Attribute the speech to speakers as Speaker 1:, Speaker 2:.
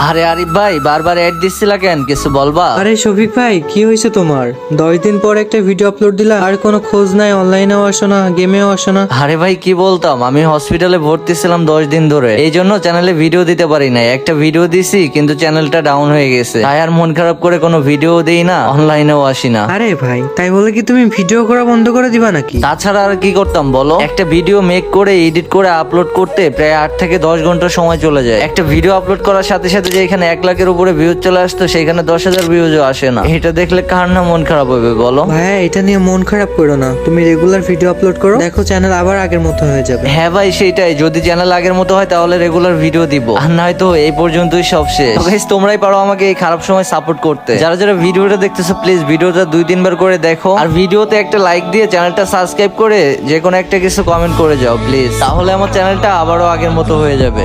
Speaker 1: আরে আরিফ ভাই, বারবার অ্যাড দিচ্ছিলা কেন? কিছু বলবা?
Speaker 2: আরে শফিক ভাই, কি হয়েছে তোমার? 10 দিন পর একটা ভিডিও আপলোড দিলা, আর কোনো খোঁজ নাই, অনলাইনেও আসো না, গেমেও আসো না।
Speaker 1: আরে ভাই কি বলতাম, আমি হসপিটালে ভর্তি ছিলাম 10 দিন ধরে, এই জন্য চ্যানেলে ভিডিও দিতে পারি নাই। একটা ভিডিও দিছি কিন্তু চ্যানেলটা ডাউন হয়ে গেছে, তাই আর মন খারাপ করে কোনো ভিডিও দেই না, অনলাইনেও আসি না।
Speaker 2: আরে ভাই, তাই বলে কি তুমি ভিডিও করা বন্ধ করে দিবা নাকি?
Speaker 1: তাছাড়া আর কি করতাম বলো? একটা ভিডিও মেক করে এডিট করে আপলোড করতে প্রায় 8 থেকে 10 ঘন্টা সময় চলে যায়। একটা ভিডিও আপলোড করার সাথে সাথে যে এখানে 1 লাখের উপরে ভিউজ চলে আসতো, সেখানে 10,000 ভিউজও আসে না। এটা দেখলে কার না মন খারাপ হবে বলো?
Speaker 2: ভাইয়া, এটা নিয়ে মন খারাপ করো না, তুমি রেগুলার ভিডিও আপলোড করো, দেখো চ্যানেল আবার আগের মতো হয়ে যাবে।
Speaker 1: হ্যাঁ ভাই, সেটাই। যদি চ্যানেল আগের মতো হয় তাহলে রেগুলার ভিডিও দিব, আর নয়তো এই পর্যন্তই সব শেষ। তো guys, তোমরাই পারো আমাকে এই খারাপ সময় সাপোর্ট করতে। যারা যারা ভিডিওটা দেখতেছো, প্লিজ ভিডিওটা 2-3 বার করে দেখো, আর ভিডিওতে একটা লাইক দিয়ে চ্যানেলটা সাবস্ক্রাইব করে যে কোনো একটা কিছু কমেন্ট করে যাও প্লিজ, তাহলে আমার চ্যানেলটা আবারও আগের মতো হয়ে যাবে।